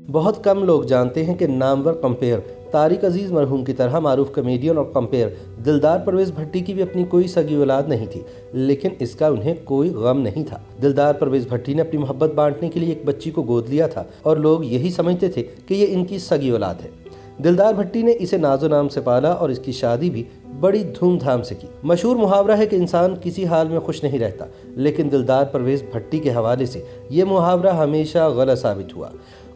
بہت کم لوگ جانتے ہیں کہ نامور کمپیئر طارق عزیز مرحوم کی طرح معروف کمیڈین اور کمپیئر دلدار پرویز بھٹی کی بھی اپنی کوئی سگی اولاد نہیں تھی، لیکن اس کا انہیں کوئی غم نہیں تھا۔ دلدار پرویز بھٹی نے اپنی محبت بانٹنے کے لیے ایک بچی کو گود لیا تھا اور لوگ یہی سمجھتے تھے کہ یہ ان کی سگی اولاد ہے۔ دلدار بھٹی نے اسے ناز و نام سے پالا اور اس کی شادی بھی بڑی دھوم دھام سے کی۔ مشہور محاورہ ہے کہ انسان کسی حال میں خوش نہیں رہتا، لیکن دلدار پرویز بھٹی کے حوالے سے یہ محاورہ ہمیشہ غلط ثابت ہوا۔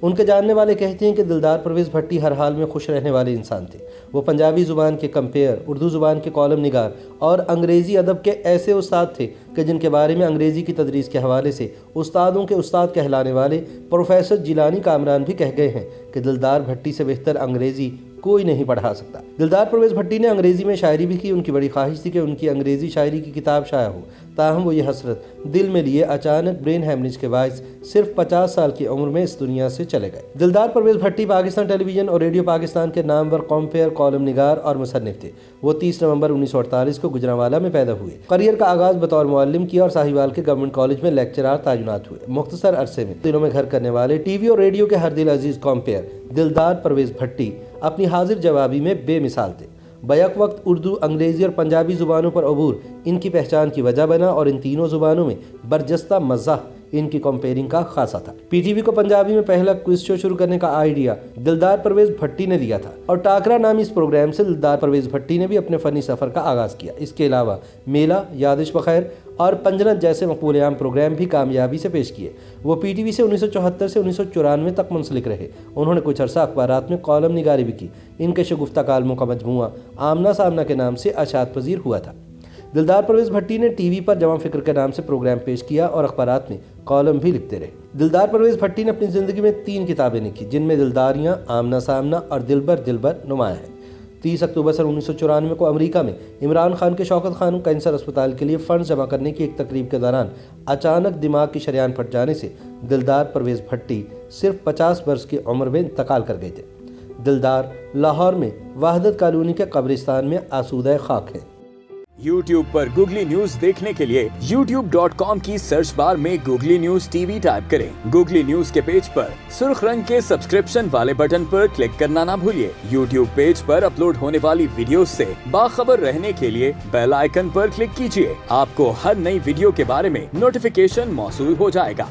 ان کے جاننے والے کہتے ہیں کہ دلدار پرویز بھٹی ہر حال میں خوش رہنے والے انسان تھے۔ وہ پنجابی زبان کے کمپیئر، اردو زبان کے کالم نگار اور انگریزی ادب کے ایسے استاد تھے کہ جن کے بارے میں انگریزی کی تدریس کے حوالے سے استادوں کے استاد کہلانے والے پروفیسر جیلانی کامران بھی کہہ گئے ہیں کہ دلدار بھٹی سے بہتر انگریزی کوئی نہیں پڑھا سکتا۔ دلدار پرویز بھٹی نے انگریزی میں شاعری بھی کی۔ ان کی بڑی خواہش تھی کہ ان کی انگریزی شاعری کی کتاب شائع ہو، تاہم وہ یہ حسرت دل میں لیے اچانک برین ہیمریج کے باعث صرف 50 سال کی عمر میں اس دنیا سے چلے گئے۔ دلدار پرویز بھٹی پاکستان ٹیلی ویژن اور ریڈیو پاکستان کے نامور کمپیئر، کالم نگار اور مصنف تھے۔ وہ 30 نومبر 1948 کو گوجرانوالہ میں پیدا ہوئے۔ کریئر کا آغاز بطور معلم کیا اور ساہیوال کے گورنمنٹ کالج میں لیکچرار تعینات ہوئے۔ مختصر عرصے میں دلوں میں گھر کرنے والے ٹی وی اور ریڈیو کے ہر دل عزیز کمپیئر دلدار پرویز بھٹی اپنی حاضر جوابی میں بے مثال تھے۔ بیک وقت اردو، انگریزی اور پنجابی زبانوں پر عبور ان کی پہچان کی وجہ بنا اور ان تینوں زبانوں میں برجستہ مزاح ان کی کمپیئرنگ کا خاصہ تھا۔ پی ٹی وی کو پنجابی میں پہلا کوئز شو شروع کرنے کا آئیڈیا دلدار پرویز بھٹی نے دیا تھا اور ٹاکرا نامی اس پروگرام سے دلدار پرویز بھٹی نے بھی اپنے فنی سفر کا آغاز کیا۔ اس کے علاوہ میلہ، یادش بخیر اور پنجنت جیسے مقبول عام پروگرام بھی کامیابی سے پیش کیے۔ وہ پی ٹی وی سے 1974 سے 1994 تک منسلک رہے۔ انہوں نے کچھ عرصہ اخبارات میں کالم نگاری بھی کی۔ ان کے شگفتہ کالموں کا مجموعہ آمنا سامنا کے نام سے اشاعت پذیر ہوا تھا۔ دلدار پرویز بھٹی نے ٹی وی پر جواں فکر کے نام سے پروگرام پیش کیا اور اخبارات میں کالم بھی لکھتے رہے۔ دلدار پرویز بھٹی نے اپنی زندگی میں 3 کتابیں لکھی، جن میں دلداریاں، آمنا سامنا اور دلبر دلبر نمایاں ہیں۔ 30 اکتوبر سن 1994 کو امریکہ میں عمران خان کے شوکت خانم کینسر اسپتال کے لیے فنڈز جمع کرنے کی ایک تقریب کے دوران اچانک دماغ کی شریان پھٹ جانے سے دلدار پرویز بھٹی صرف 50 برس کی عمر میں انتقال کر گئے تھے۔ دلدار لاہور میں وحدت کالونی کے قبرستان میں آسودہ خاک ہیں۔ YouTube پر گوگلی نیوز دیکھنے کے لیے youtube.com کی سرچ بار میں googly news T V type کریں۔ گوگلی نیوز کے پیج پر سرخ رنگ کے سبسکرپشن والے بٹن پر کلک کرنا نہ بھولیے۔ YouTube پیج پر اپلوڈ ہونے والی ویڈیوز سے باخبر رہنے کے لیے بیل آئیکن پر کلک کیجیے۔ آپ کو ہر نئی ویڈیو کے بارے میں نوٹیفیکیشن موصول ہو جائے گا۔